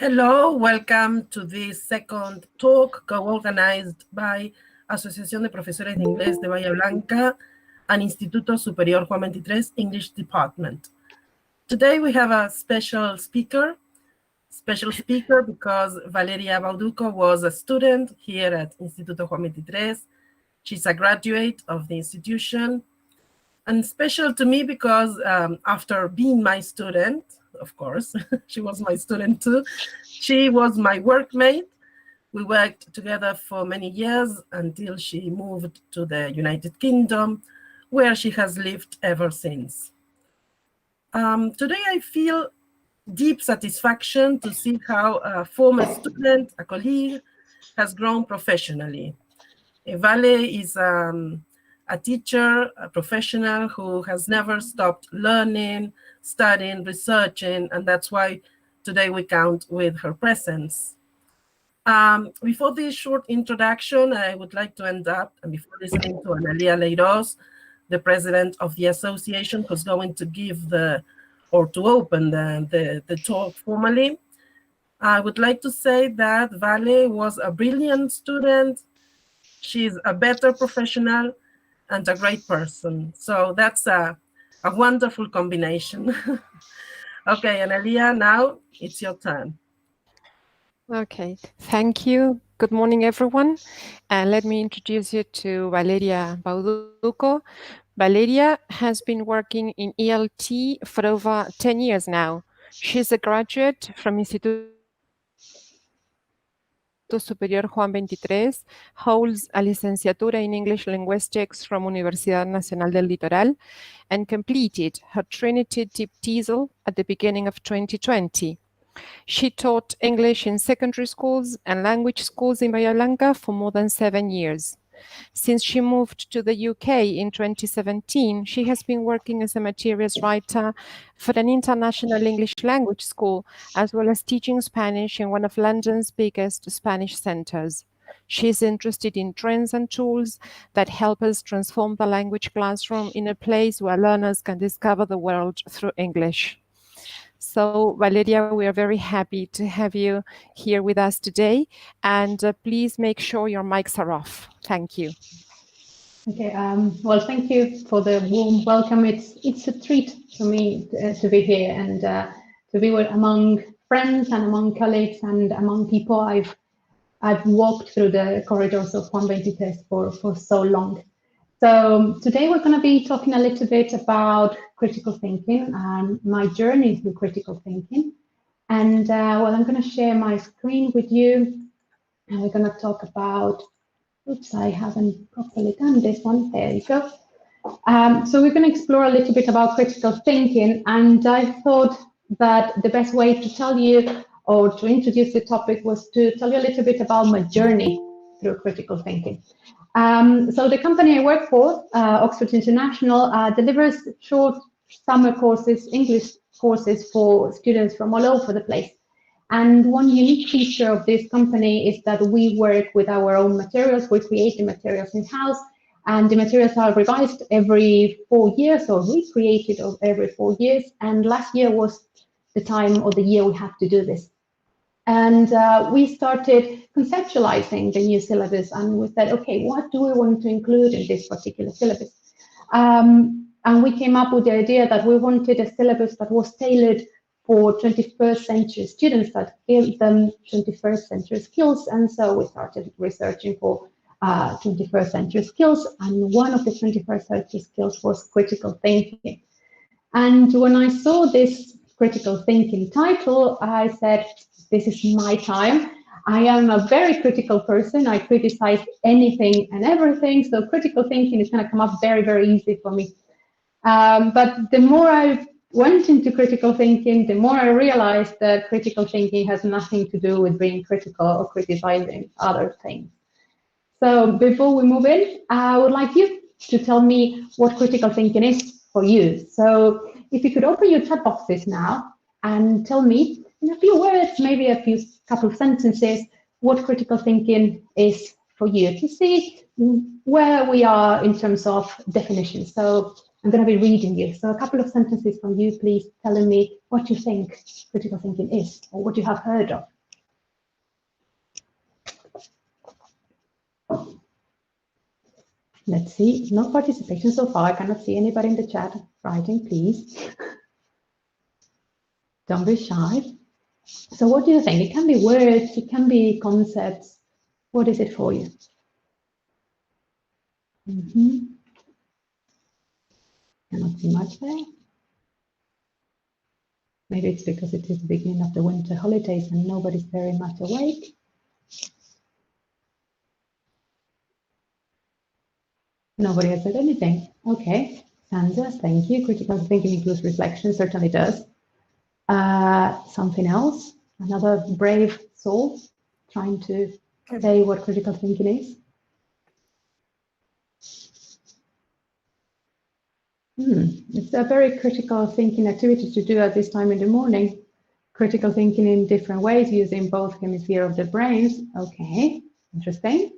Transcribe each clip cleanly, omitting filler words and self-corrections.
Hello, welcome to this second talk co-organized by Asociación de Profesores de Inglés de Bahía Blanca and Instituto Superior Juan XXIII English Department. Today we have a special speaker because Valeria Bauduco was a student here at Instituto Juan XXIII. She's a graduate of the institution, and special to me because after being my student, of course, she was my student too. She was my workmate. We worked together for many years until she moved to the United Kingdom, where she has lived ever since. Today I feel deep satisfaction to see how a former student, a colleague, has grown professionally. Vale is a teacher, a professional who has never stopped learning, studying, researching, and that's why today we count with her presence. Before this short introduction, I would like to end up, and before listening to Analia Leiros, the president of the association, who's going to give to open the talk formally, I would like to say that Vale was a brilliant student. She's a better professional and a great person. So that's a wonderful combination. Okay, Analia, now it's your turn. Okay, thank you. Good morning, everyone. And let me introduce you to Valeria Bauduco. Valeria has been working in ELT for over 10 years now. She's a graduate from Instituto Superior Juan XXIII, holds a licenciatura in English Linguistics from Universidad Nacional del Litoral, and completed her Trinity TESOL at the beginning of 2020. She taught English in secondary schools and language schools in Bahía Blanca for more than 7 years. Since she moved to the UK in 2017, she has been working as a materials writer for an international English language school, as well as teaching Spanish in one of London's biggest Spanish centers. She is interested in trends and tools that help us transform the language classroom in a place where learners can discover the world through English. So, Valeria, we are very happy to have you here with us today. And please make sure your mics are off. Thank you. Okay, well, thank you for the warm welcome. It's a treat for me to be here and to be among friends and among colleagues and among people I've walked through the corridors of Juan XXIII for so long. So today we're going to be talking a little bit about critical thinking and my journey through critical thinking. And well, I'm going to share my screen with you, and we're going to talk about, oops, I haven't properly done this one. There you go. So we're going to explore a little bit about critical thinking, and I thought that the best way to tell you or to introduce the topic was to tell you a little bit about my journey through critical thinking. So the company I work for, Oxford International, delivers short summer courses, English courses for students from all over the place. And one unique feature of this company is that we work with our own materials. We create the materials in-house, and the materials are revised every 4 years or recreated every 4 years. And last year was the time or the year we have to do this. And we started conceptualizing the new syllabus, and we said, okay, what do we want to include in this particular syllabus? And we came up with the idea that we wanted a syllabus that was tailored for 21st century students, that gave them 21st century skills. And so we started researching for 21st century skills, and one of the 21st century skills was critical thinking. And when I saw this critical thinking title, I said, this is my time. I am a very critical person. I criticize anything and everything. So critical thinking is going to come up very, very easy for me. But the more I went into critical thinking, the more I realized that critical thinking has nothing to do with being critical or criticizing other things. So before we move in, I would like you to tell me what critical thinking is for you. So if you could open your chat boxes now and tell me in a few words, maybe a couple of sentences, what critical thinking is for you, to see where we are in terms of definition. So I'm going to be reading you. So a couple of sentences from you, please, telling me what you think critical thinking is, or what you have heard of. Let's see, no participation so far. I cannot see anybody in the chat writing, please. Don't be shy. So what do you think? It can be words, it can be concepts. What is it for you? Cannot see much there. Maybe it's because it is the beginning of the winter holidays and nobody's very much awake. Nobody has said anything. Okay, Sandra, thank you. Critical thinking includes reflection, certainly does. Something else? Another brave soul trying to say what critical thinking is? It's a very critical thinking activity to do at this time in the morning. Critical thinking in different ways using both hemispheres of the brains. Okay, interesting.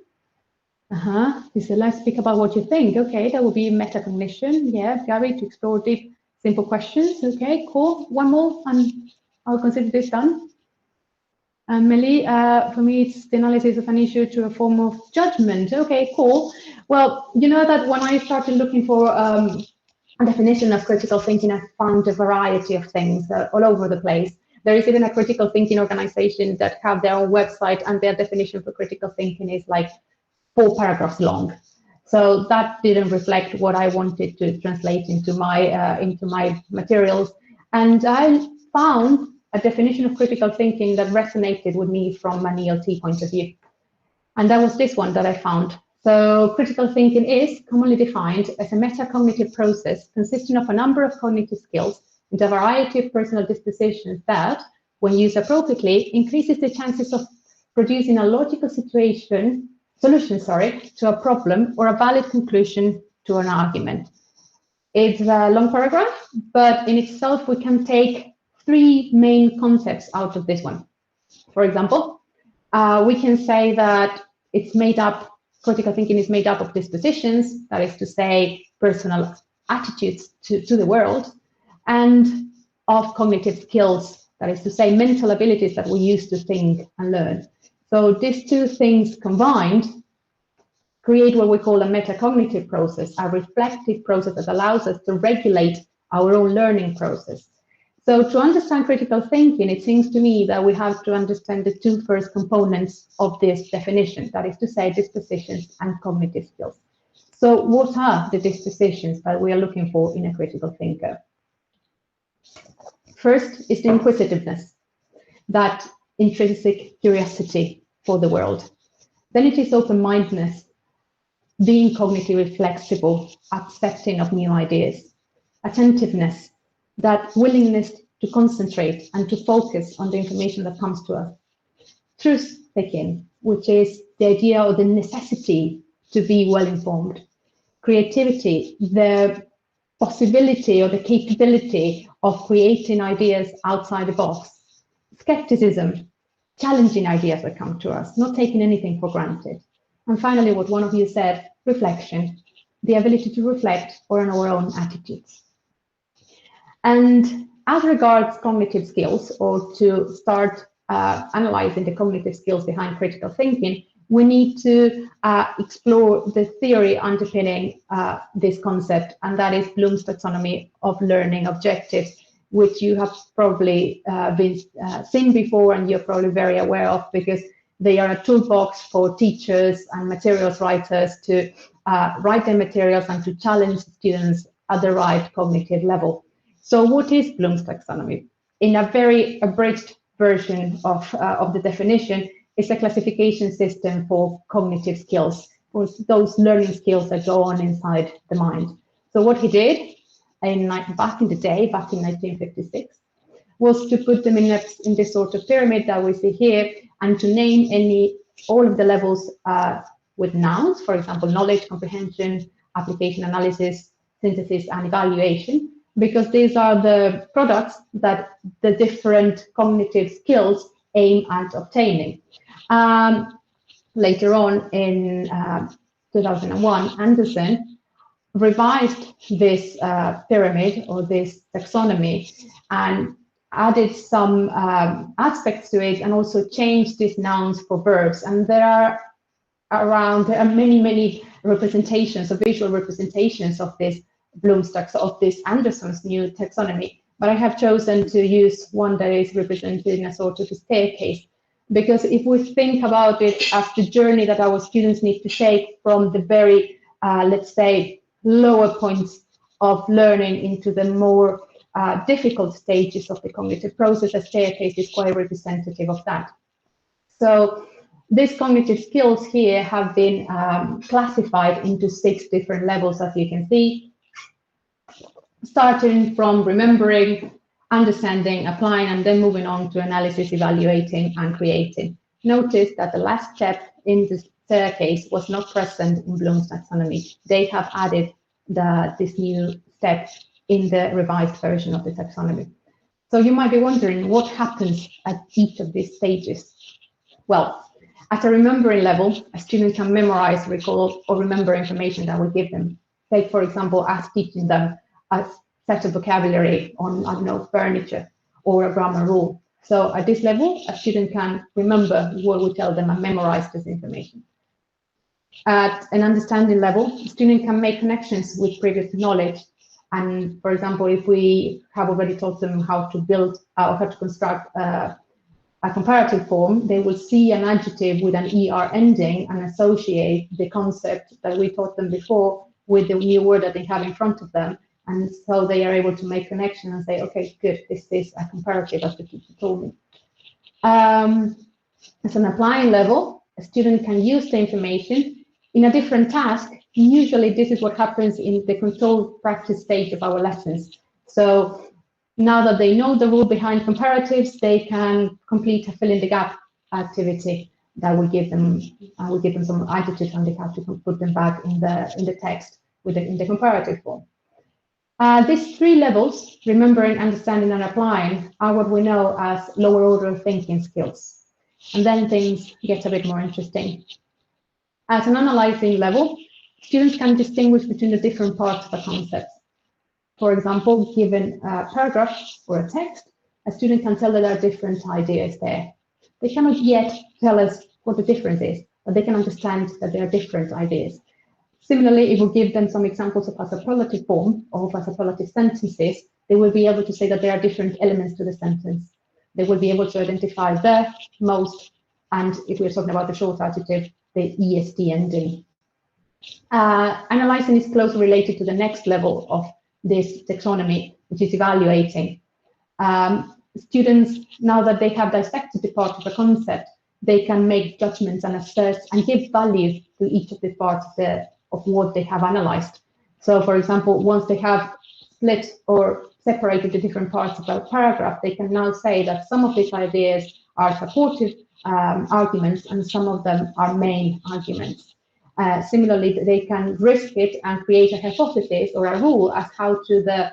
He said, let's speak about what you think. Okay, that will be metacognition. Yeah, Gary, to explore deep, simple questions. Okay, cool. One more, and I'll consider this done. Melly, for me, it's the analysis of an issue to a form of judgment. Okay, cool. Well, you know that when I started looking for a definition of critical thinking, I found a variety of things all over the place. There is even a critical thinking organization that have their own website, and their definition for critical thinking is like 4 paragraphs long. So that didn't reflect what I wanted to translate into my materials. And I found a definition of critical thinking that resonated with me from an ELT point of view. And that was this one that I found. So critical thinking is commonly defined as a metacognitive process consisting of a number of cognitive skills and a variety of personal dispositions that, when used appropriately, increases the chances of producing a logical solution to a problem or a valid conclusion to an argument. It's a long paragraph, but in itself we can take 3 main concepts out of this one. For example, we can say that critical thinking is made up of dispositions, that is to say, personal attitudes to the world, and of cognitive skills, that is to say, mental abilities that we use to think and learn. So these 2 things combined create what we call a metacognitive process, a reflective process that allows us to regulate our own learning process. So to understand critical thinking, it seems to me that we have to understand the 2 first components of this definition, that is to say, dispositions and cognitive skills. So what are the dispositions that we are looking for in a critical thinker? First is the inquisitiveness, that intrinsic curiosity for the world. Then it is open-mindedness, being cognitively flexible, accepting of new ideas. Attentiveness, that willingness to concentrate and to focus on the information that comes to us. Truth-taking, which is the idea or the necessity to be well-informed. Creativity, the possibility or the capability of creating ideas outside the box. Skepticism, challenging ideas that come to us, not taking anything for granted. And finally, what one of you said, reflection, the ability to reflect on our own attitudes. And as regards cognitive skills, or to start analyzing the cognitive skills behind critical thinking, we need to explore the theory underpinning this concept, and that is Bloom's taxonomy of learning objectives, which you have probably seen before and you're probably very aware of, because they are a toolbox for teachers and materials writers to write their materials and to challenge students at the right cognitive level. So what is Bloom's taxonomy? In a very abridged version of the definition, it's a classification system for cognitive skills, or those learning skills that go on inside the mind. So what he did back in the day, back in 1956, was to put them in this sort of pyramid that we see here, and to name all of the levels with nouns, for example, knowledge, comprehension, application, analysis, synthesis, and evaluation, because these are the products that the different cognitive skills aim at obtaining. Later on in 2001, Anderson revised this pyramid or this taxonomy and added some aspects to it and also changed these nouns for verbs. And there are many representations, or visual representations of this Bloom's of this Anderson's new taxonomy. But I have chosen to use one that is represented in a sort of a staircase, because if we think about it as the journey that our students need to take from the very, let's say, lower points of learning into the more difficult stages of the cognitive process, a staircase is quite representative of that. So these cognitive skills here have been classified into 6 different levels, as you can see, starting from remembering, understanding, applying, and then moving on to analysis, evaluating, and creating. Notice that the last step in the staircase was not present in Bloom's taxonomy. They have added this new step in the revised version of the taxonomy. So you might be wondering what happens at each of these stages. Well, at a remembering level, a student can memorize, recall, or remember information that we give them. Take, for example, us teaching them a set of vocabulary on, I don't know, furniture or a grammar rule. So at this level, a student can remember what we tell them and memorize this information. At an understanding level, a student can make connections with previous knowledge. And for example, if we have already taught them how to build or how to construct a comparative form, they will see an adjective with an ER ending and associate the concept that we taught them before with the new word that they have in front of them. And so they are able to make connection and say, okay, good, this is a comparative as the teacher told me. As an applying level, a student can use the information in a different task. Usually this is what happens in the controlled practice stage of our lessons. So now that they know the rule behind comparatives, they can complete a fill in the gap activity that will give them, some adjectives and they have to put them back in the text in the comparative form. These 3 levels, remembering, understanding, and applying, are what we know as lower order thinking skills. And then things get a bit more interesting. At an analyzing level, students can distinguish between the different parts of a concept. For example, given a paragraph or a text, a student can tell that there are different ideas there. They cannot yet tell us what the difference is, but they can understand that there are different ideas. Similarly, if we give them some examples of a superlative form or of a superlative sentences, they will be able to say that there are different elements to the sentence. They will be able to identify the, most, and if we're talking about the short adjective, the ESD ending. Analyzing is closely related to the next level of this taxonomy, which is evaluating. Students, now that they have dissected the part of a concept, they can make judgments and assess and give value to each of the parts of what they have analyzed. So, for example, once they have split or separated the different parts of a paragraph, they can now say that some of these ideas are supportive arguments and some of them are main arguments. Similarly, they can risk it and create a hypothesis or a rule as how to the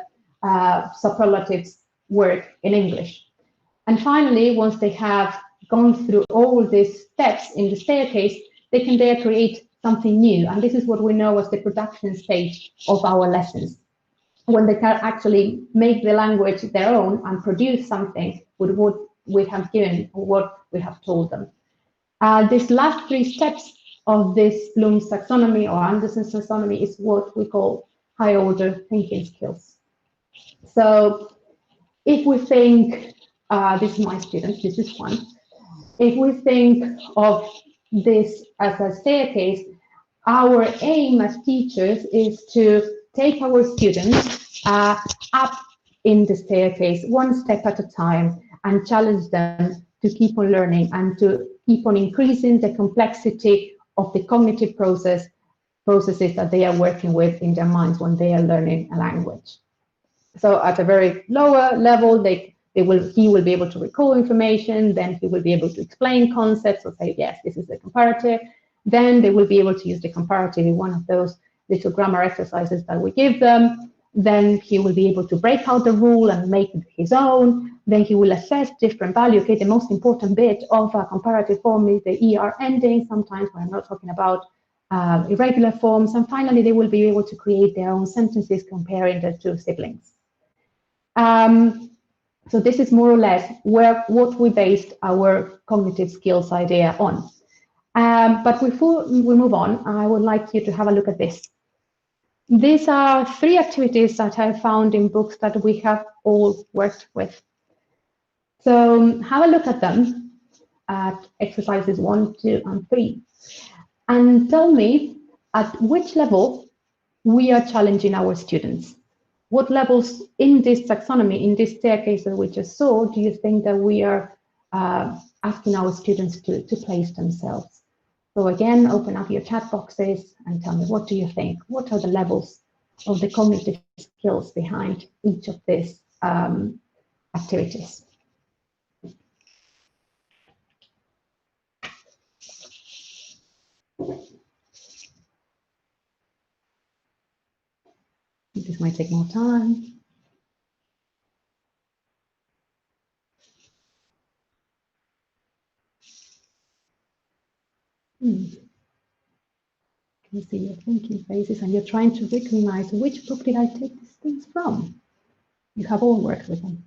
superlatives work in English. And finally, once they have gone through all these steps in the staircase, they can there create something new. And this is what we know as the production stage of our lessons, when they can actually make the language their own and produce something with what we have given or what we have told them. These last 3 steps of this Bloom's taxonomy or Anderson's taxonomy is what we call high order thinking skills. So if we think, this is my student, this is Juan. If we think of this as a staircase, our aim as teachers is to take our students up in the staircase, one step at a time, and challenge them to keep on learning and to keep on increasing the complexity of the cognitive processes that they are working with in their minds when they are learning a language. So at a very lower level, he will be able to recall information, then he will be able to explain concepts or say, yes, this is the comparative. Then they will be able to use the comparative in one of those little grammar exercises that we give them. Then he will be able to break out the rule and make it his own. Then he will assess different value. Okay, the most important bit of a comparative form is the ER ending. Sometimes when I'm not talking about irregular forms. And finally, they will be able to create their own sentences comparing the 2 siblings. So this is more or less what we based our cognitive skills idea on. But before we move on, I would like you to have a look at this. These are 3 activities that I found in books that we have all worked with. So have a look at them, at exercises 1, 2, and 3, and tell me at which level we are challenging our students. What levels in this taxonomy, in this staircase that we just saw, do you think that we are asking our students to place themselves? So again, open up your chat boxes and tell me, what do you think? What are the levels of the cognitive skills behind each of these activities? This might take more time. Can you see your thinking faces and you're trying to recognize which book did I take these things from? You have all worked with them.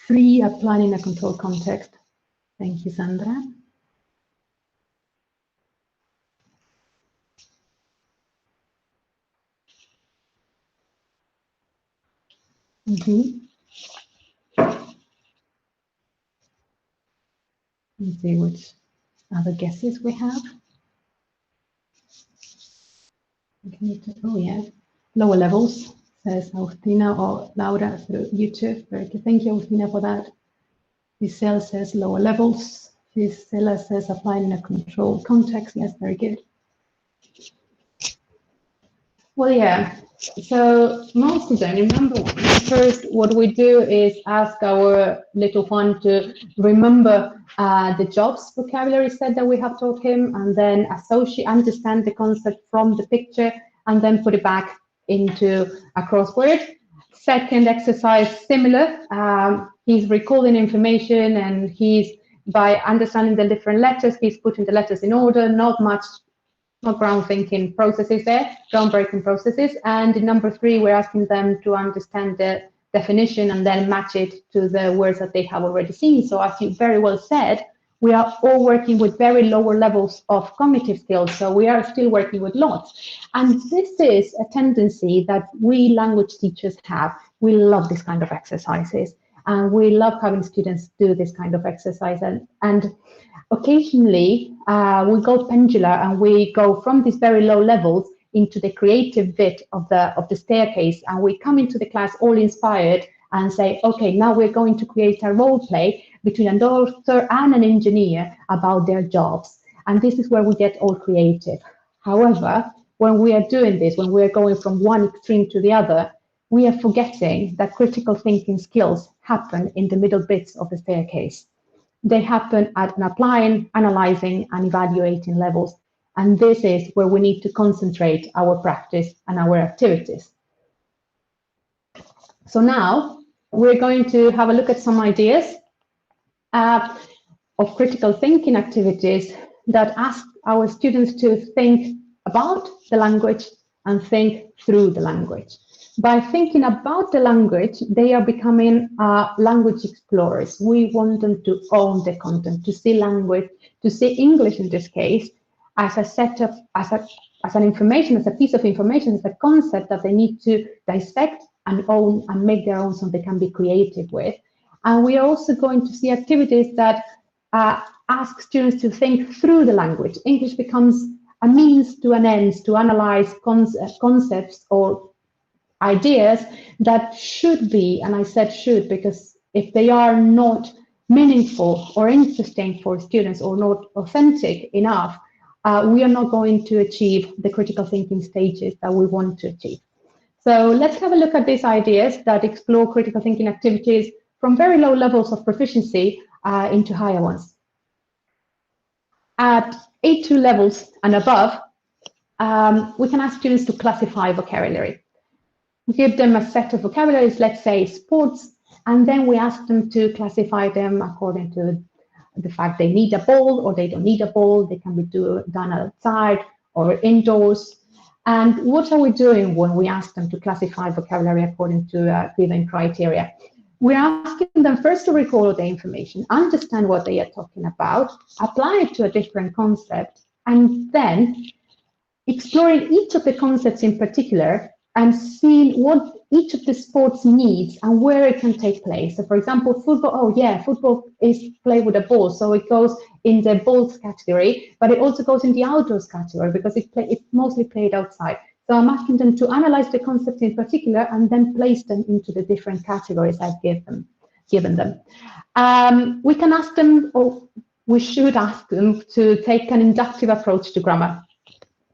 3, applying in a controlled context. Thank you, Sandra. Let's see which other guesses we have. Oh yeah, lower levels, says Agustina or Laura through YouTube. Very good. Thank you, Agustina, for that. Giselle says lower levels. Gisela says applying in a controlled context. Yes, very good. Well, yeah. So most of them, remember, first what we do is ask our little Juan to remember the jobs vocabulary set that we have taught him, and then understand the concept from the picture, and then put it back into a crossword. Second exercise, similar. He's recalling information, and by understanding the different letters, he's putting the letters in order, not ground-thinking processes there, groundbreaking processes. And in number 3, we're asking them to understand the definition and then match it to the words that they have already seen. So as you very well said, we are all working with very lower levels of cognitive skills. So we are still working with lots. And this is a tendency that we language teachers have. We love this kind of exercises. And we love having students do this kind of exercise. And occasionally, we go pendular and we go from these very low levels into the creative bit of the staircase, and we come into the class all inspired and say, okay, now we're going to create a role play between a doctor and an engineer about their jobs. And this is where we get all creative. However, when we are doing this, when we're going from one extreme to the other, we are forgetting that critical thinking skills happen in the middle bits of the staircase. They happen at an applying, analyzing, and evaluating levels. And this is where we need to concentrate our practice and our activities. So now we're going to have a look at some ideas of critical thinking activities that ask our students to think about the language and think through the language. By thinking about the language, they are becoming language explorers. We want them to own the content, to see language, to see English in this case, as a set of, as an information, as a piece of information, as a concept that they need to dissect and own and make their own, so they can be creative with. And we are also going to see activities that ask students to think through the language. English becomes a means to an end, to analyze concepts or ideas that should be, and I said should because if they are not meaningful or interesting for students or not authentic enough, we are not going to achieve the critical thinking stages that we want to achieve. So let's have a look at these ideas that explore critical thinking activities from very low levels of proficiency into higher ones. At A2 levels and above, we can ask students to classify vocabulary. We give them a set of vocabularies, let's say sports, and then we ask them to classify them according to the fact they need a ball or they don't need a ball. They can be done outside or indoors. And what are we doing when we ask them to classify vocabulary according to given criteria? We're asking them first to recall the information, understand what they are talking about, apply it to a different concept, and then exploring each of the concepts in particular and seeing what each of the sports needs and where it can take place. So for example, football, oh yeah, football is played with a ball, so it goes in the balls category, but it also goes in the outdoors category because it's mostly played outside. So I'm asking them to analyze the concepts in particular and then place them into the different categories I've given them. We can ask them, or we should ask them, to take an inductive approach to grammar.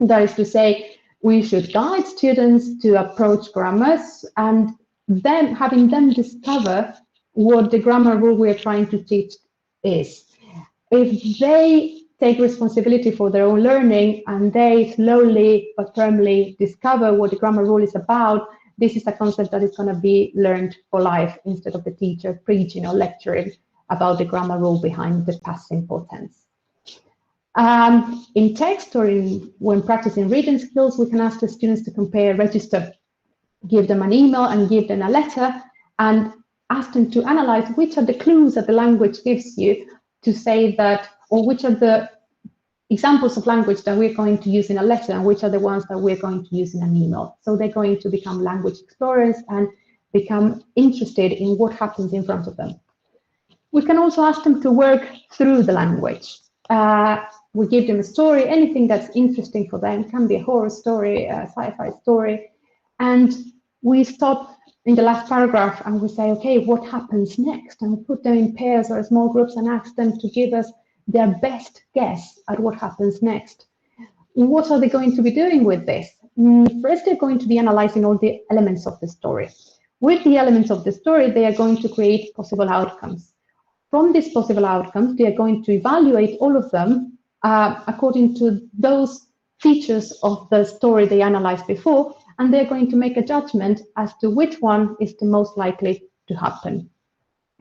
That is to say, we should guide students to approach grammars and then having them discover what the grammar rule we are trying to teach is. If they take responsibility for their own learning and they slowly but firmly discover what the grammar rule is about, this is a concept that is going to be learned for life instead of the teacher preaching or lecturing about the grammar rule behind the past simple tense. In text or when practicing reading skills, we can ask the students to compare, register, give them an email and give them a letter, and ask them to analyze which are the clues that the language gives you to say that, or which are the examples of language that we're going to use in a letter and which are the ones that we're going to use in an email. So they're going to become language explorers and become interested in what happens in front of them. We can also ask them to work through the language. We give them a story, anything that's interesting for them. It can be a horror story, a sci-fi story. And we stop in the last paragraph and we say, okay, what happens next? And we put them in pairs or small groups and ask them to give us their best guess at what happens next. What are they going to be doing with this? First, they're going to be analyzing all the elements of the story. With the elements of the story, they are going to create possible outcomes. From these possible outcomes, they are going to evaluate all of them according to those features of the story they analyzed before, and they're going to make a judgment as to which one is the most likely to happen.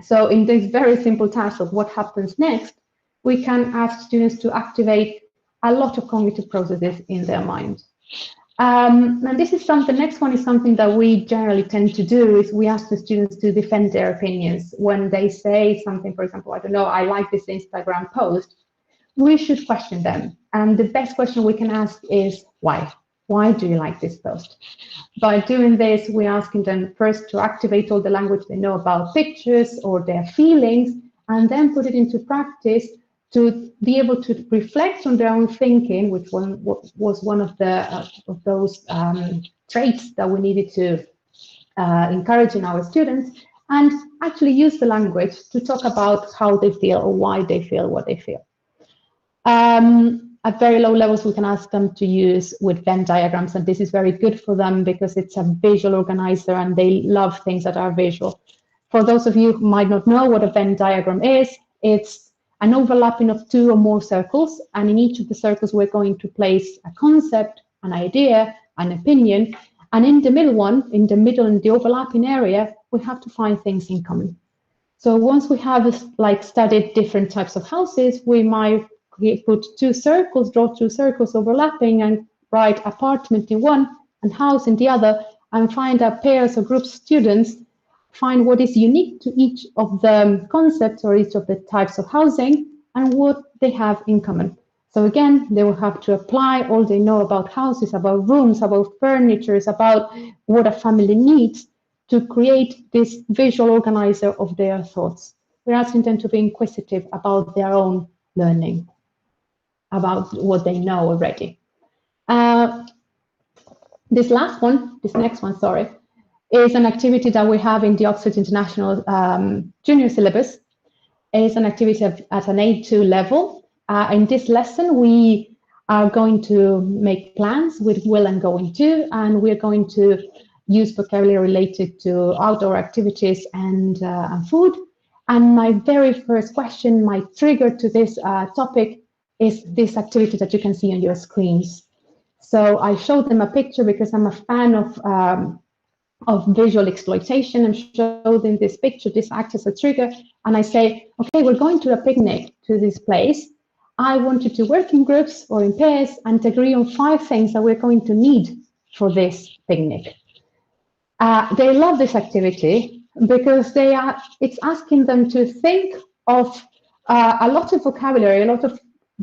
So in this very simple task of what happens next, we can ask students to activate a lot of cognitive processes in their mind. And this is the next one is something that we generally tend to do, is we ask the students to defend their opinions. When they say something, for example, I don't know, I like this Instagram post, we should question them. And the best question we can ask is why? Why do you like this post? By doing this, we're asking them first to activate all the language they know about pictures or their feelings, and then put it into practice to be able to reflect on their own thinking, which was one of those traits that we needed to encourage in our students, and actually use the language to talk about how they feel or why they feel what they feel. At very low levels, we can ask them to use with Venn diagrams, and this is very good for them because it's a visual organizer and they love things that are visual. For those of you who might not know what a Venn diagram is, it's an overlapping of two or more circles, and in each of the circles we're going to place a concept, an idea, an opinion, and in the middle in the overlapping area, we have to find things in common. So once we have studied different types of houses, we might put two circles, draw two circles overlapping, and write apartment in one and house in the other, and find out pairs or groups of students, find what is unique to each of the concepts or each of the types of housing and what they have in common. So again, they will have to apply all they know about houses, about rooms, about furniture, about what a family needs to create this visual organizer of their thoughts. We're asking them to be inquisitive about their own learning, about what they know already. This next one, is an activity that we have in the Oxford International Junior Syllabus. It's an activity at an A2 level. In this lesson, we are going to make plans with will and going to, and we're going to use vocabulary related to outdoor activities and food. And my very first question, my trigger to this topic, is this activity that you can see on your screens. So I showed them a picture because I'm a fan of visual exploitation, and show them this picture. This acts as a trigger, and I say, okay, we're going to a picnic to this place, I want you to work in groups or in pairs and agree on 5 things that we're going to need for this picnic. They love this activity because it's asking them to think of a lot of vocabulary, a lot of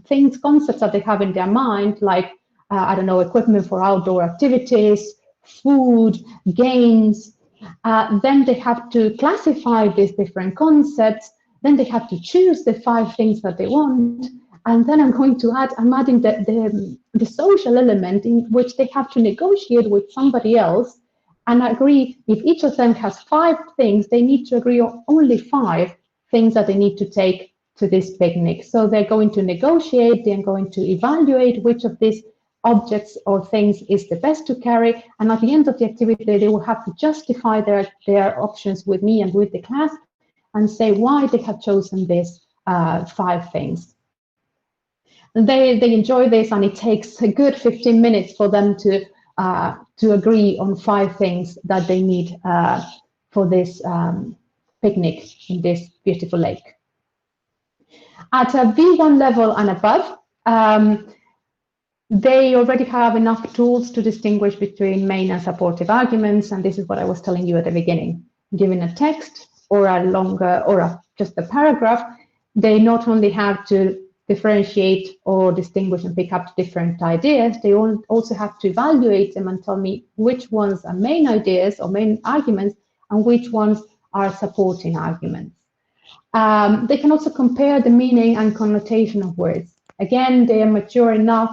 things, concepts that they have in their mind, like, I don't know, equipment for outdoor activities, food, games. Then they have to classify these different concepts. Then they have to choose the 5 things that they want. And then I'm adding the social element in which they have to negotiate with somebody else and agree. If each of them has 5 things, they need to agree on only 5 things that they need to take to this picnic. So they're going to negotiate, they're going to evaluate which of these objects or things is the best to carry. And at the end of the activity, they will have to justify their options with me and with the class and say why they have chosen these 5 things. They enjoy this, and it takes a good 15 minutes for them to agree on 5 things that they need for this picnic in this beautiful lake. At a B1 level and above, they already have enough tools to distinguish between main and supportive arguments, and this is what I was telling you at the beginning. Given a text or a longer just a paragraph, they not only have to differentiate or distinguish and pick up different ideas, they also have to evaluate them and tell me which ones are main ideas or main arguments and which ones are supporting arguments. They can also compare the meaning and connotation of words. Again, they are mature enough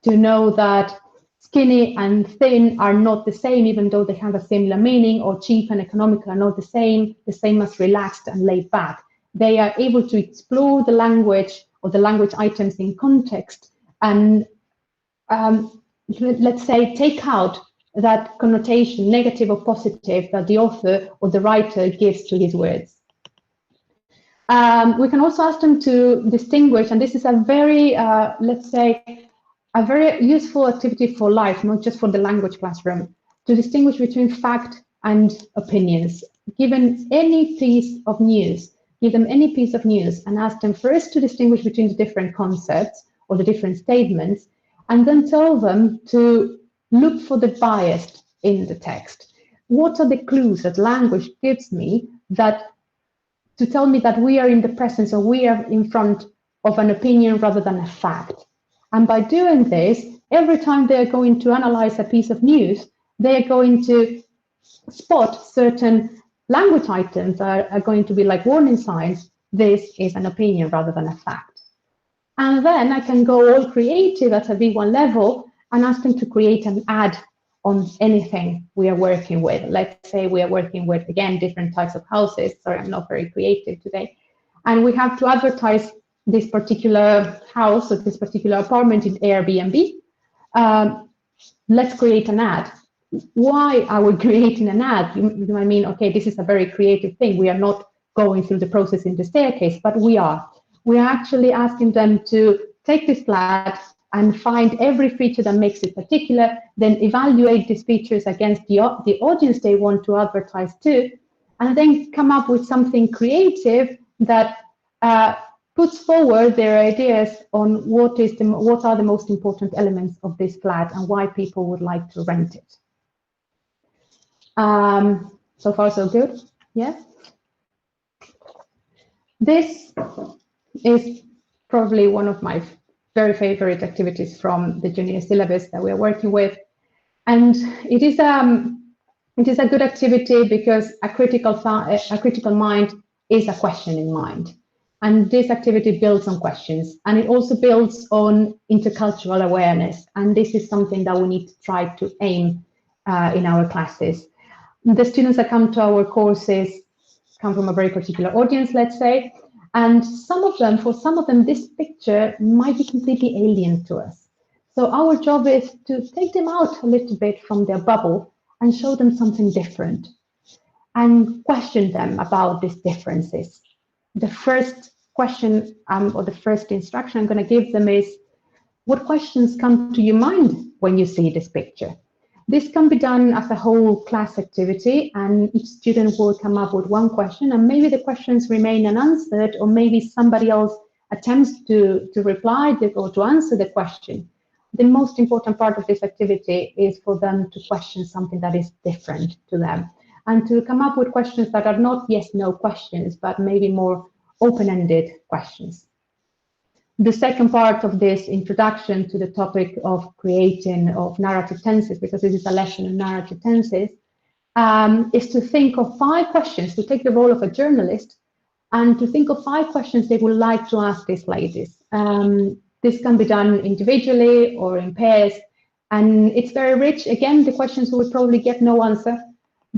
to know that skinny and thin are not the same, even though they have a similar meaning, or cheap and economical are not the same as relaxed and laid back. They are able to explore the language or the language items in context and, let's say, take out that connotation, negative or positive, that the author or the writer gives to his words. We can also ask them to distinguish, and this is a very, let's say, a very useful activity for life, not just for the language classroom, to distinguish between fact and opinions. Given any piece of news, give them any piece of news and ask them first to distinguish between the different concepts or the different statements, and then tell them to look for the bias in the text. What are the clues that language gives me to tell me that we are in the presence or we are in front of an opinion rather than a fact? And by doing this, every time they're going to analyze a piece of news, they're going to spot certain language items that are going to be like warning signs. This is an opinion rather than a fact. And then I can go all creative at a V1 level and ask them to create an ad on anything we are working with. Let's say we are working with, again, different types of houses. Sorry, I'm not very creative today. And we have to advertise this particular house or this particular apartment in Airbnb. Let's create an ad. Why are we creating an ad? You might mean, okay, this is a very creative thing. We are not going through the process in the staircase, but we are. We are actually asking them to take this flat and find every feature that makes it particular, then evaluate these features against the audience they want to advertise to, and then come up with something creative that puts forward their ideas on what are the most important elements of this flat and why people would like to rent it. So far, so good. Yes. This is probably one of my very favorite activities from the junior syllabus that we are working with, and it is a good activity because a critical mind is a questioning mind, and this activity builds on questions, and it also builds on intercultural awareness, and this is something that we need to try to aim in our classes. The students that come to our courses come from a very particular audience, let's say, and for some of them, this picture might be completely alien to us. So our job is to take them out a little bit from their bubble and show them something different and question them about these differences. The first question or the first instruction I'm going to give them is, what questions come to your mind when you see this picture? This can be done as a whole class activity, and each student will come up with one question, and maybe the questions remain unanswered, or maybe somebody else attempts to reply or to answer the question, the most important part of this activity is for them to question something that is different to them and to come up with questions that are not yes/no questions, but maybe more open-ended questions. The second part of this introduction to the topic of creating of narrative tenses, because this is a lesson in narrative tenses, is to think of 5 questions, to take the role of a journalist and to think of 5 questions they would like to ask these ladies. This can be done individually or in pairs, and it's very rich. Again, the questions would probably get no answer,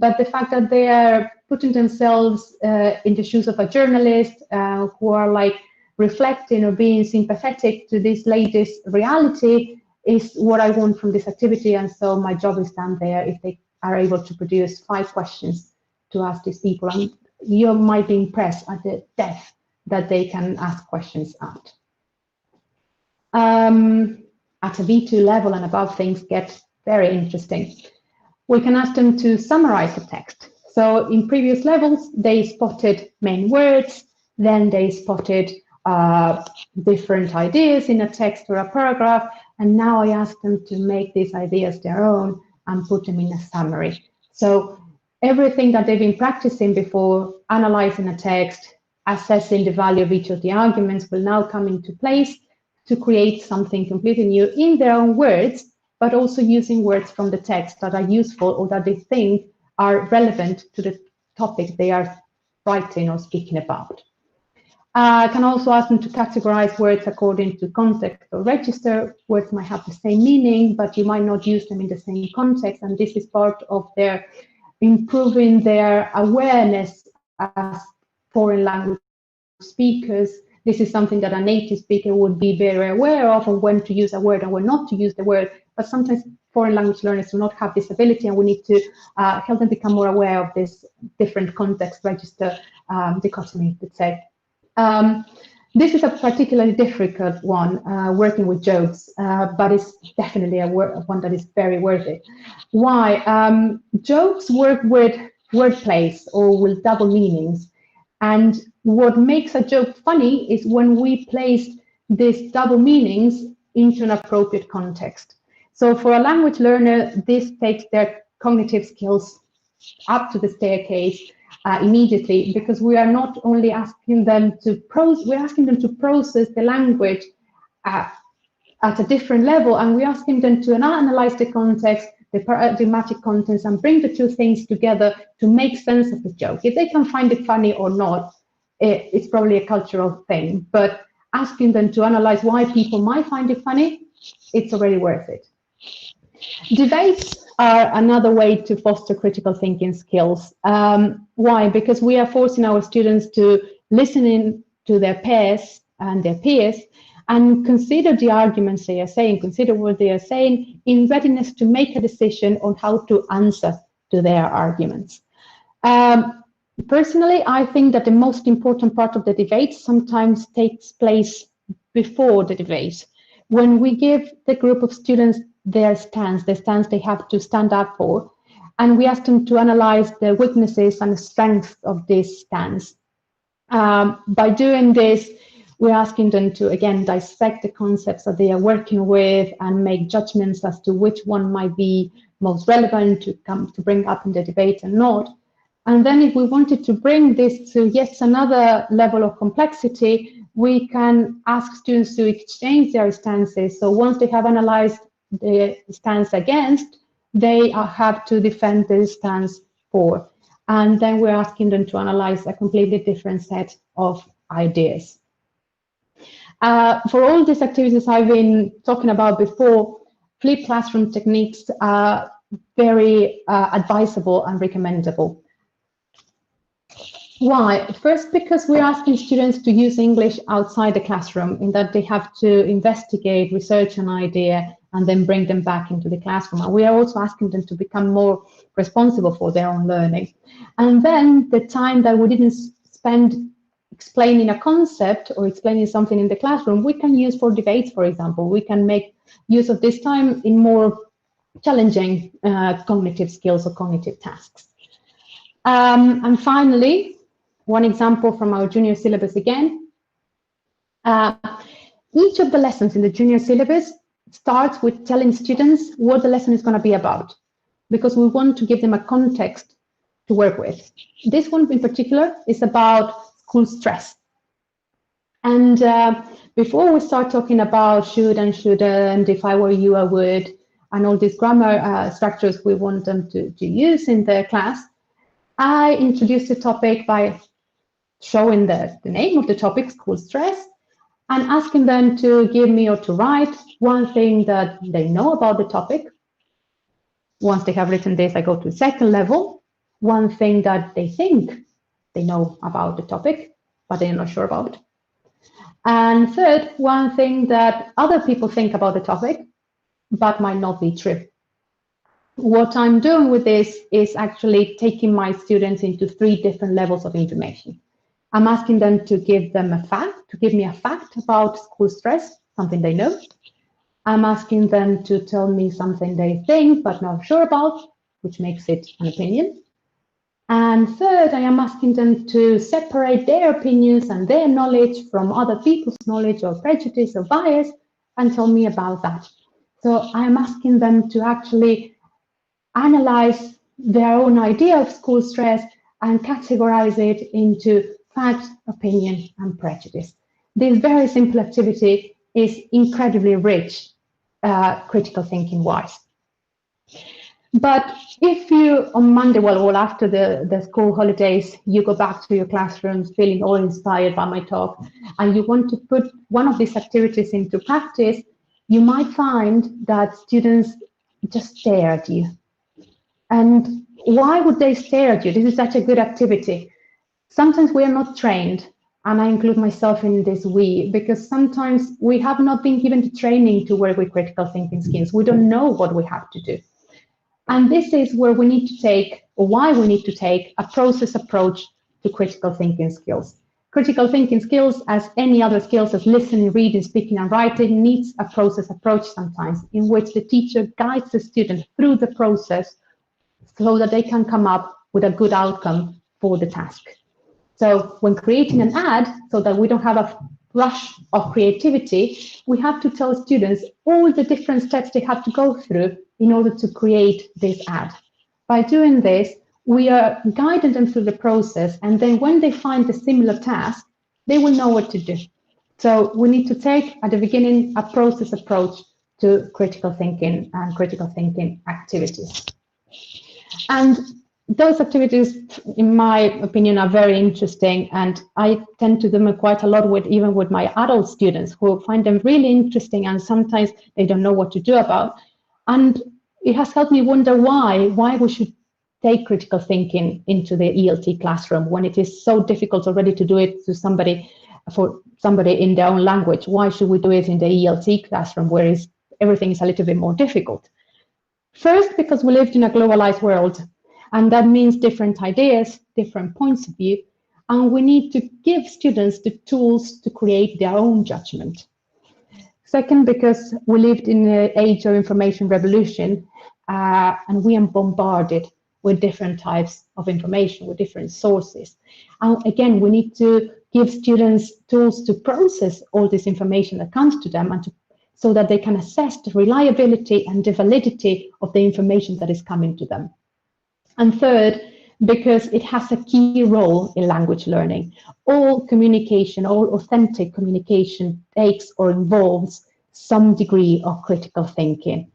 but the fact that they are putting themselves in the shoes of a journalist who are like reflecting or being sympathetic to this ladies' reality is what I want from this activity, and so my job is done there if they are able to produce 5 questions to ask these people. And you might be impressed at the depth that they can ask questions at. At a B2 level and above, things get very interesting. We can ask them to summarize the text. So in previous levels, they spotted main words, then they spotted different ideas in a text or a paragraph, and now I ask them to make these ideas their own and put them in a summary. So everything that they've been practicing before, analyzing a text, assessing the value of each of the arguments, will now come into place to create something completely new in their own words, but also using words from the text that are useful or that they think are relevant to the topic they are writing or speaking about. I can also ask them to categorize words according to context or register. Words might have the same meaning, but you might not use them in the same context, and this is part of their improving their awareness as foreign language speakers. This is something that a native speaker would be very aware of, and when to use a word and when not to use the word. But sometimes foreign language learners do not have this ability, and we need to help them become more aware of this different context register dichotomy, let's say. This is a particularly difficult one, working with jokes, but it's definitely one that is very worth it. Why? Jokes work with wordplays or with double meanings. And what makes a joke funny is when we place these double meanings into an appropriate context. So for a language learner, this takes their cognitive skills up to the staircase immediately, because we are not only asking them to process the language at a different level, and we're asking them to analyze the context, the paradigmatic contents, and bring the two things together to make sense of the joke. If they can find it funny or not, it's probably a cultural thing, but asking them to analyze why people might find it funny, it's already worth it. Debates are another way to foster critical thinking skills. Why? Because we are forcing our students to listen in to their peers and consider the arguments they are saying, consider what they are saying in readiness to make a decision on how to answer to their arguments. Personally, I think that the most important part of the debate sometimes takes place before the debate, when we give the group of students their stance, the stance they have to stand up for, and we ask them to analyze the weaknesses and the strengths of this stance. By doing this, we're asking them to, again, dissect the concepts that they are working with and make judgments as to which one might be most relevant to bring up in the debate and not. And then if we wanted to bring this to yet another level of complexity, we can ask students to exchange their stances. So once they have analyzed the stance against, they have to defend the stance for. And then we're asking them to analyze a completely different set of ideas. For all these activities I've been talking about before, flipped classroom techniques are very advisable and recommendable. Why? First, because we're asking students to use English outside the classroom, in that they have to investigate, research an idea, and then bring them back into the classroom. And we are also asking them to become more responsible for their own learning. And then the time that we didn't spend explaining a concept or explaining something in the classroom, we can use for debates, for example. We can make use of this time in more challenging cognitive skills or cognitive tasks. And finally, one example from our junior syllabus again. Each of the lessons in the junior syllabus starts with telling students what the lesson is going to be about, because we want to give them a context to work with. This one in particular is about school stress. And before we start talking about should and shouldn't, if I were you, I would, and all these grammar structures we want them to use in the class, I introduced the topic by showing the name of the topic, school stress, and asking them to give me or to write one thing that they know about the topic. Once they have written this, I go to the second level, one thing that they think they know about the topic, but they're not sure about. And third, one thing that other people think about the topic, but might not be true. What I'm doing with this is actually taking my students into 3 different levels of information. I'm asking them to give me a fact about school stress, something they know. I'm asking them to tell me something they think but not sure about, which makes it an opinion. And third, I am asking them to separate their opinions and their knowledge from other people's knowledge or prejudice or bias and tell me about that. So I am asking them to actually analyze their own idea of school stress and categorize it into fact, opinion, and prejudice. This very simple activity is incredibly rich, critical thinking wise. But if you, on Monday, well after the school holidays, you go back to your classrooms feeling all inspired by my talk, and you want to put one of these activities into practice, you might find that students just stare at you. And why would they stare at you? This is such a good activity. Sometimes we are not trained, and I include myself in this we, because sometimes we have not been given the training to work with critical thinking skills. We don't know what we have to do. And this is where we need to take, or why we need to take, a process approach to critical thinking skills. Critical thinking skills, as any other skills, as listening, reading, speaking, and writing, needs a process approach sometimes, in which the teacher guides the student through the process so that they can come up with a good outcome for the task. So when creating an ad, so that we don't have a rush of creativity, we have to tell students all the different steps they have to go through in order to create this ad. By doing this, we are guiding them through the process, and then when they find a similar task, they will know what to do. So we need to take, at the beginning, a process approach to critical thinking and critical thinking activities. And those activities, in my opinion, are very interesting, and I tend to do them quite a lot with, even with my adult students, who find them really interesting, and sometimes they don't know what to do about. And it has helped me wonder why we should take critical thinking into the ELT classroom when it is so difficult already to do it to somebody, for somebody in their own language. Why should we do it in the ELT classroom, where everything is a little bit more difficult? First, because we lived in a globalized world, and that means different ideas, different points of view, and we need to give students the tools to create their own judgment. Second, because we lived in the age of information revolution, and we are bombarded with different types of information, with different sources. And again, we need to give students tools to process all this information that comes to them, and so that they can assess the reliability and the validity of the information that is coming to them. And third, because it has a key role in language learning. All communication, all authentic communication takes or involves some degree of critical thinking.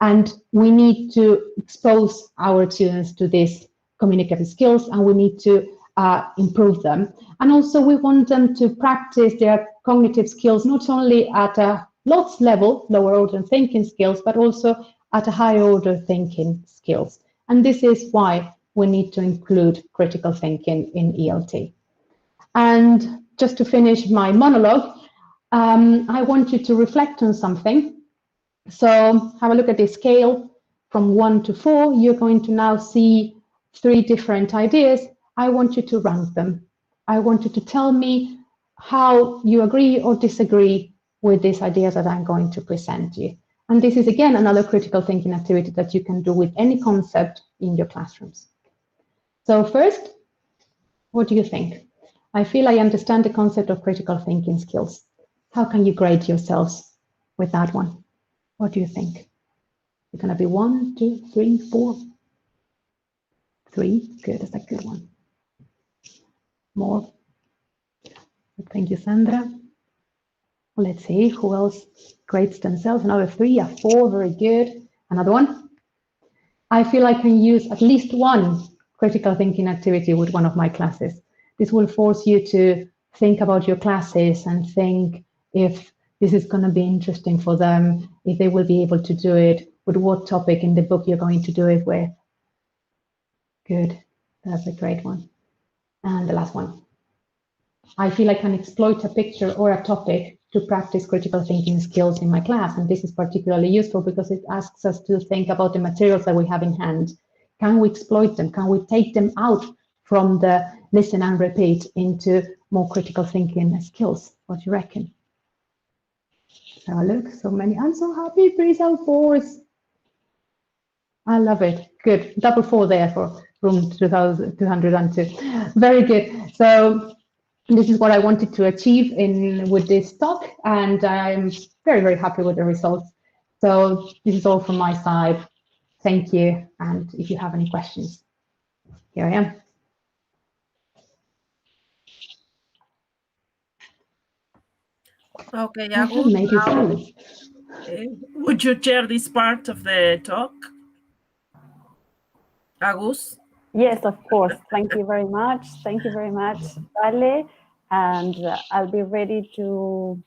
And we need to expose our students to these communicative skills, and we need to improve them. And also we want them to practice their cognitive skills, not only at a LOTS level, lower order thinking skills, but also at a higher order thinking skills. And this is why we need to include critical thinking in ELT. And just to finish my monologue, I want you to reflect on something. So have a look at this scale from 1 to 4. You're going to now see 3 different ideas. I want you to rank them. I want you to tell me how you agree or disagree with these ideas that I'm going to present you. And this is, again, another critical thinking activity that you can do with any concept in your classrooms. So first, what do you think? I feel I understand the concept of critical thinking skills. How can you grade yourselves with that one? What do you think? It's going to be 1, 2, 3, 4? 3, good, that's a good one. More. Thank you, Sandra. Let's see, who else grades themselves? Another 3, a 4, very good. Another one. I feel I can use at least one critical thinking activity with one of my classes. This will force you to think about your classes and think if this is going to be interesting for them, if they will be able to do it, with what topic in the book you're going to do it with. Good, that's a great one. And the last one. I feel I can exploit a picture or a topic to practice critical thinking skills in my class. And this is particularly useful because it asks us to think about the materials that we have in hand. Can we exploit them? Can we take them out from the listen and repeat into more critical thinking skills? What do you reckon? Oh, look, so many. I'm so happy. 3s and 4s. I love it. Good. Double 4 there for room 2202. Very good. So this is what I wanted to achieve with this talk, and I'm very, very happy with the results. So this is all from my side. Thank you. And if you have any questions, here I am. Okay, Agus, would you share this part of the talk? Agus? Yes, of course. Thank you very much. Thank you very much, Vale. And I'll be ready to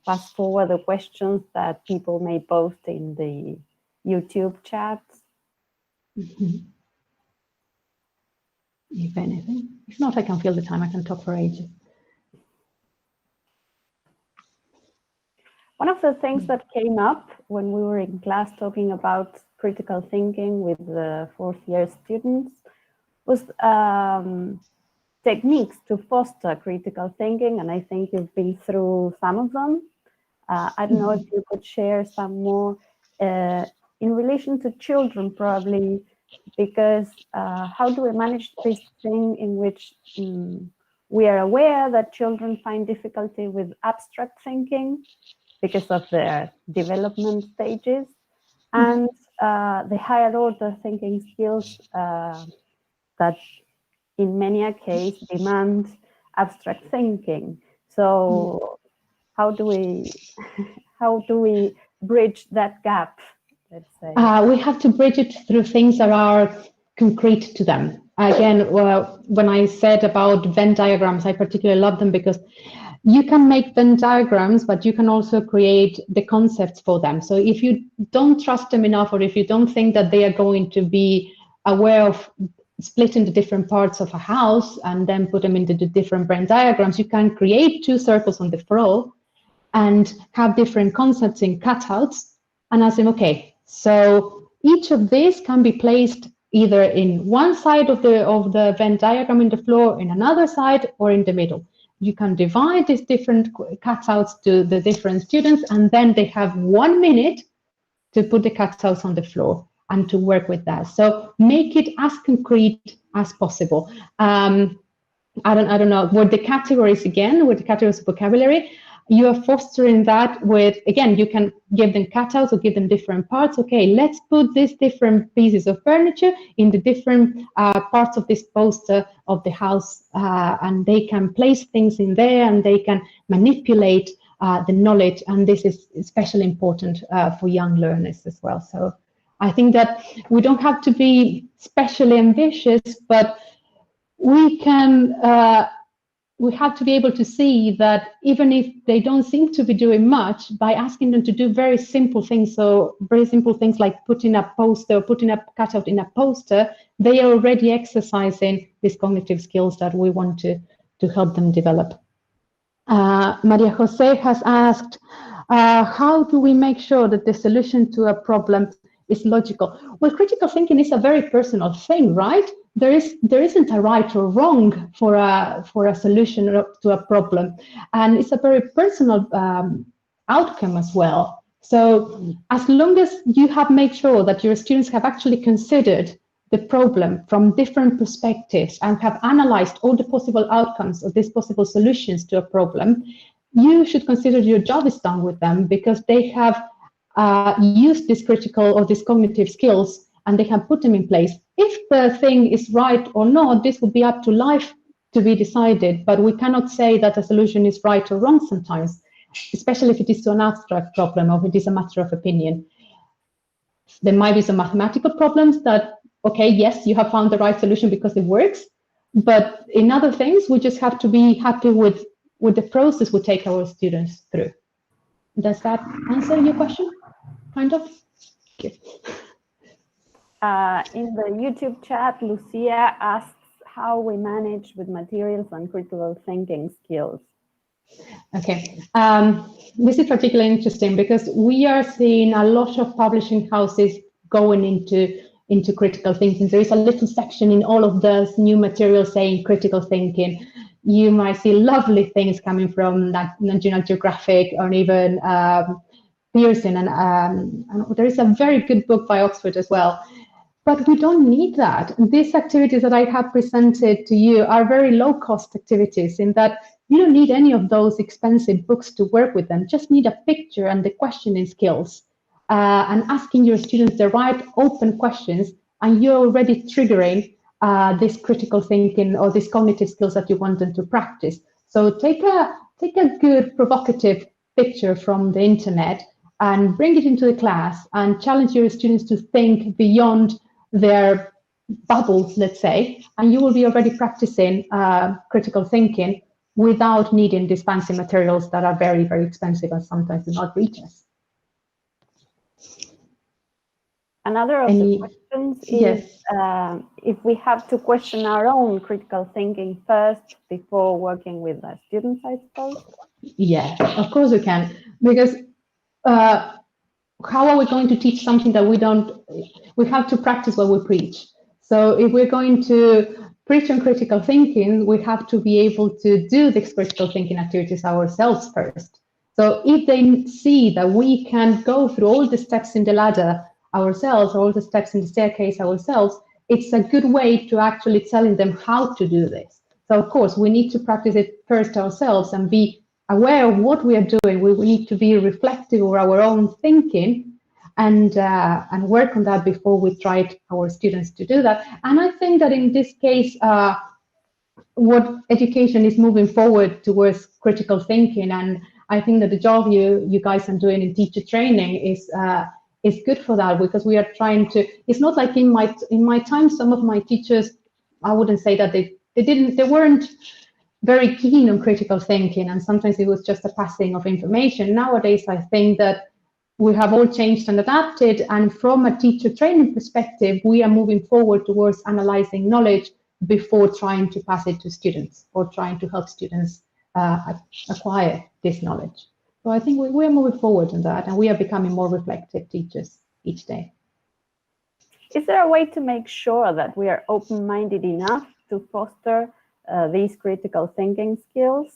pass forward the questions that people may post in the YouTube chat. If anything. If not, I can fill the time. I can talk for ages. One of the things that came up when we were in class talking about critical thinking with the 4th-year students was techniques to foster critical thinking, and I think you've been through some of them. I don't know if you could share some more in relation to children, probably, because how do we manage this thing in which we are aware that children find difficulty with abstract thinking because of their development stages, and the higher order thinking skills that in many cases demand abstract thinking. So how do we bridge that gap, let's say? We have to bridge it through things that are concrete to them. Again, when I said about Venn diagrams, I particularly love them because you can make Venn diagrams, but you can also create the concepts for them. So if you don't trust them enough, or if you don't think that they are going to be aware of splitting the different parts of a house and then put them into the different Venn diagrams, you can create 2 circles on the floor and have different concepts in cutouts and ask them, okay, so each of these can be placed either in one side of the Venn diagram in the floor, in another side, or in the middle. You can divide these different cutouts to the different students, and then they have 1 minute to put the cutouts on the floor and to work with that. So make it as concrete as possible. I don't know, with the categories again, with the categories of vocabulary, you are fostering that with, again, you can give them cutouts or give them different parts. Okay, let's put these different pieces of furniture in the different parts of this poster of the house, and they can place things in there and they can manipulate the knowledge. And this is especially important for young learners as well. So I think that we don't have to be specially ambitious, but we can we have to be able to see that even if they don't seem to be doing much, by asking them to do very simple things, so very simple things like putting a poster or putting a cutout in a poster, they are already exercising these cognitive skills that we want to help them develop. Maria Jose has asked, how do we make sure that the solution to a problem is logical? Well, critical thinking is a very personal thing, right? There isn't a right or wrong for a solution to a problem, and it's a very personal outcome as well. So as long as you have made sure that your students have actually considered the problem from different perspectives and have analyzed all the possible outcomes of these possible solutions to a problem, you should consider your job is done with them, because they have used this critical or these cognitive skills and they have put them in place. If the thing is right or not, this would be up to life to be decided, but we cannot say that a solution is right or wrong sometimes, especially if it is to an abstract problem or if it is a matter of opinion. There might be some mathematical problems that, okay, yes, you have found the right solution because it works, but in other things, we just have to be happy with the process we take our students through. Does that answer your question? Kind of? Okay. In the YouTube chat, Lucia asks how we manage with materials and critical thinking skills. Okay, this is particularly interesting because we are seeing a lot of publishing houses going into critical thinking. There is a little section in all of those new materials saying critical thinking. You might see lovely things coming from National Geographic or even Pearson, and there is a very good book by Oxford as well. But we don't need that. These activities that I have presented to you are very low-cost activities in that you don't need any of those expensive books to work with them. Just need a picture and the questioning skills and asking your students the right open questions, and you're already triggering this critical thinking or these cognitive skills that you want them to practice. So take a good provocative picture from the internet and bring it into the class and challenge your students to think beyond their bubbles, let's say, and you will be already practicing critical thinking without needing these fancy materials that are very, very expensive and sometimes do not reach us. Another of the questions is, yes, if we have to question our own critical thinking first before working with our students, I suppose? Yeah, of course we can, because how are we going to teach something that we don't? We have to practice what we preach. So if we're going to preach on critical thinking, we have to be able to do these critical thinking activities ourselves first. So if they see that we can go through all the steps in the ladder ourselves, or all the steps in the staircase ourselves, it's a good way to actually telling them how to do this. So of course, we need to practice it first ourselves and be aware of what we are doing. We need to be reflective of our own thinking and work on that before we try our students to do that. And I think that in this case, what education is moving forward towards critical thinking, and I think that the job you guys are doing in teacher training is good for that, because we are trying to. It's not like in my time, some of my teachers, I wouldn't say that they weren't very keen on critical thinking, and sometimes it was just a passing of information. Nowadays, I think that we have all changed and adapted, and from a teacher training perspective, we are moving forward towards analyzing knowledge before trying to pass it to students or trying to help students acquire this knowledge. So I think we are moving forward in that, and we are becoming more reflective teachers each day. Is there a way to make sure that we are open-minded enough to foster these critical thinking skills?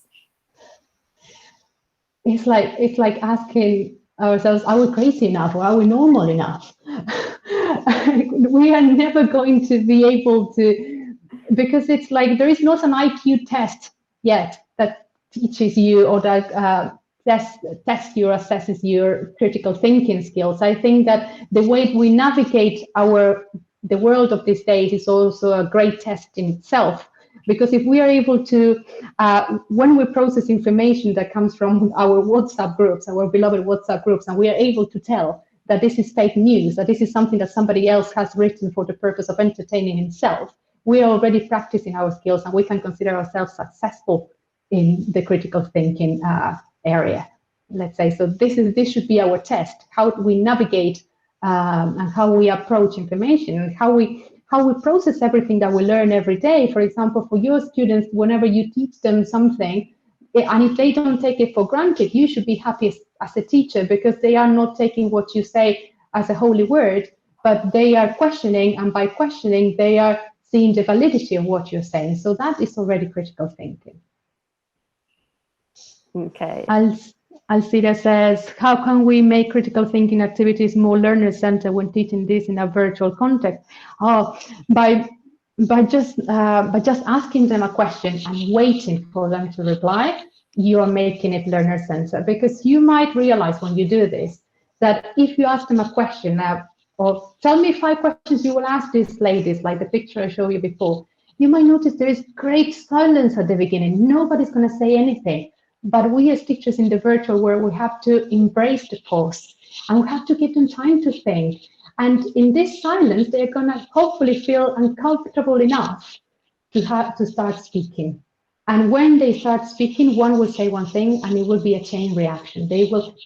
It's like asking ourselves, are we crazy enough or are we normal enough? We are never going to be able to, because it's like there is not an IQ test yet that teaches you or that tests you or assesses your critical thinking skills. I think that the way we navigate the world of these days is also a great test in itself. Because if we are able to, when we process information that comes from our WhatsApp groups, our beloved WhatsApp groups, and we are able to tell that this is fake news, that this is something that somebody else has written for the purpose of entertaining himself, we are already practicing our skills, and we can consider ourselves successful in the critical thinking area, let's say. So this should be our test: how we navigate and how we approach information, and how we process everything that we learn every day. For example, for your students, whenever you teach them something, and if they don't take it for granted, you should be happy as a teacher, because they are not taking what you say as a holy word, but they are questioning, and by questioning, they are seeing the validity of what you're saying. So that is already critical thinking. Okay. Alcida says, how can we make critical thinking activities more learner-centered when teaching this in a virtual context? Oh, by just asking them a question and waiting for them to reply. you are making it learner-centered, because you might realize when you do this that if you ask them a question now, or tell me 5 questions you will ask these ladies, like the picture I showed you before, you might notice there is great silence at the beginning. Nobody's going to say anything. But we as teachers in the virtual world, we have to embrace the pause, and we have to give them time to think. And in this silence, they're going to hopefully feel uncomfortable enough to start speaking. And when they start speaking, one will say one thing, and it will be a chain reaction.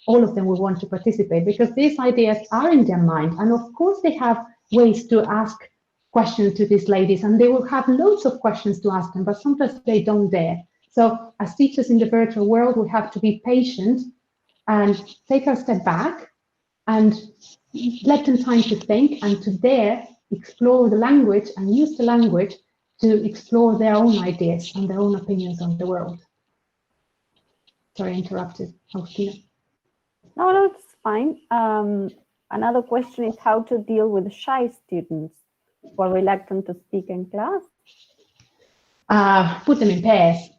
All of them will want to participate, because these ideas are in their mind. And of course, they have ways to ask questions to these ladies, and they will have loads of questions to ask them, but sometimes they don't dare. So as teachers in the virtual world, we have to be patient and take a step back and let them time to think and to dare explore the language and use the language to explore their own ideas and their own opinions on the world. Sorry, I interrupted. Faustina. No, that's fine. Another question is how to deal with shy students who are reluctant to speak in class. Put them in pairs.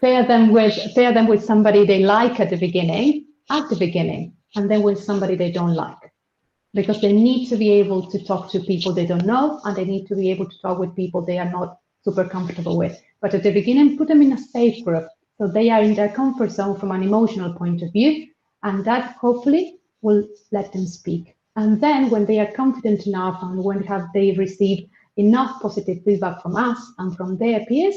Pair them with somebody they like at the beginning, and then with somebody they don't like. Because they need to be able to talk to people they don't know, and they need to be able to talk with people they are not super comfortable with. But at the beginning, put them in a safe group, so they are in their comfort zone from an emotional point of view, and that hopefully will let them speak. And then when they are confident enough, and when they receive enough positive feedback from us and from their peers,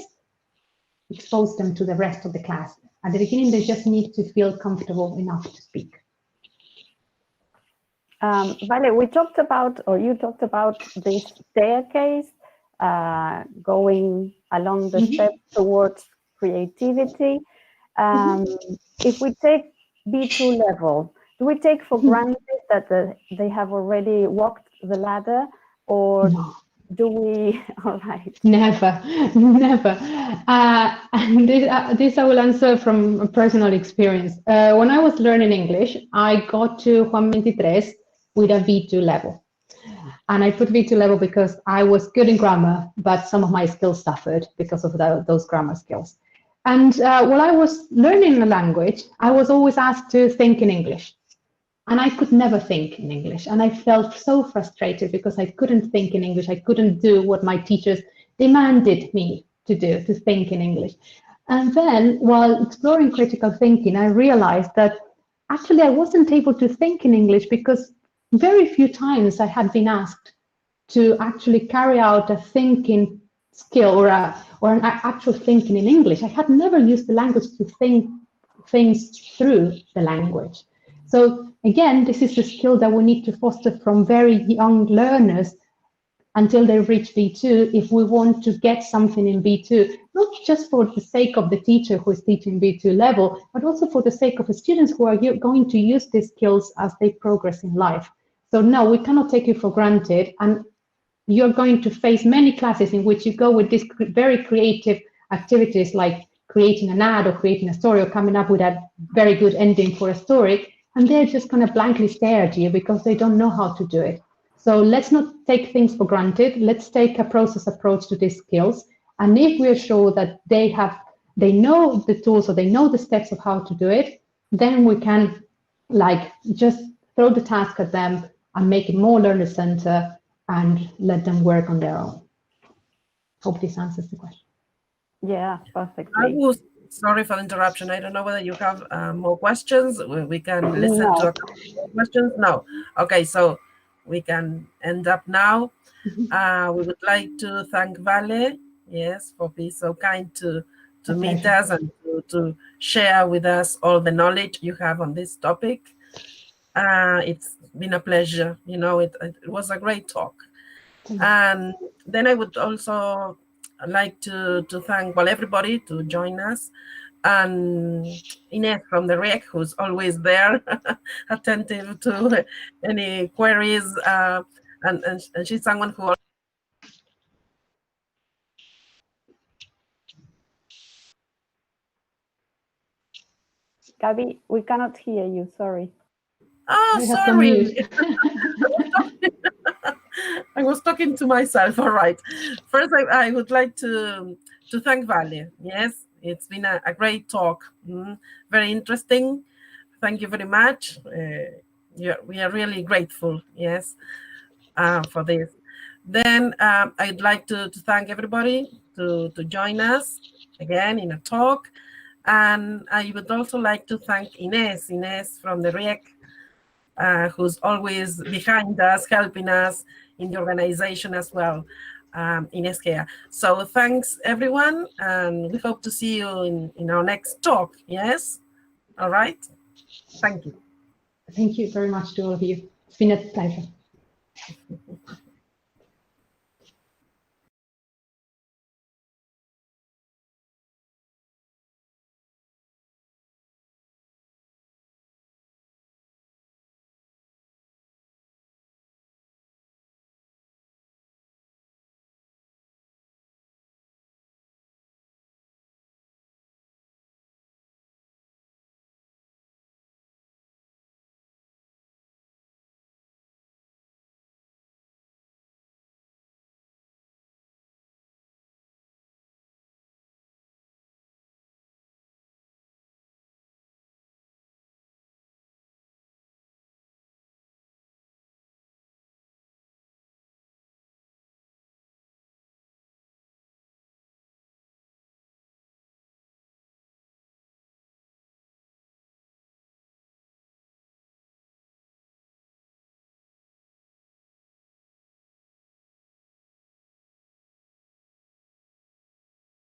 expose them to the rest of the class. At the beginning, they just need to feel comfortable enough to speak. Vale, you talked about this staircase, going along the steps towards creativity. If we take B2 level, do we take for granted that they have already walked the ladder, or No. do we? All right. Never. And this I will answer from personal experience. When I was learning English, I got to Juan XXIII with a V2 level. And I put V2 level because I was good in grammar, but some of my skills suffered because of those grammar skills. And while I was learning the language, I was always asked to think in English. And I could never think in English. And I felt so frustrated because I couldn't think in English. I couldn't do what my teachers demanded me to do, to think in English. And then while exploring critical thinking, I realized that actually I wasn't able to think in English because very few times I had been asked to actually carry out a thinking skill or an actual thinking in English. I had never used the language to think things through the language. So again, this is a skill that we need to foster from very young learners until they reach B2 if we want to get something in B2, not just for the sake of the teacher who is teaching B2 level, but also for the sake of the students who are going to use these skills as they progress in life. So no, we cannot take it for granted, and you're going to face many classes in which you go with these very creative activities like creating an ad or creating a story or coming up with a very good ending for a story, and they're just going to blankly stare at you because they don't know how to do it. So let's not take things for granted. Let's take a process approach to these skills. And if we're sure that they know the tools or they know the steps of how to do it, then we can just throw the task at them and make it more learner-centered and let them work on their own. Hope this answers the question. Yeah, perfectly. Sorry for the interruption. I don't know whether you have more questions. We can listen to a couple more questions. No. Okay, so we can end up now. We would like to thank Vale, yes, for being so kind to meet us and to share with us all the knowledge you have on this topic. It's been a pleasure. It was a great talk. And then I would also like to thank everybody to join us, and Ines from the REC, who's always there, attentive to any queries, and she's someone who. Gabi, we cannot hear you. Sorry. Oh, sorry. I was talking to myself. All right. First, I would like to thank Vale. Yes, It's been a great talk. Very interesting. Thank you very much. We are really grateful, yes, for this. Then I'd like to thank everybody to join us again in a talk. And I would also like to thank Ines from the RIEC, who's always behind us, helping us in the organization as well, Ines here. So thanks, everyone, and we hope to see you in our next talk, yes? All right? Thank you. Thank you very much to all of you. It's been a pleasure.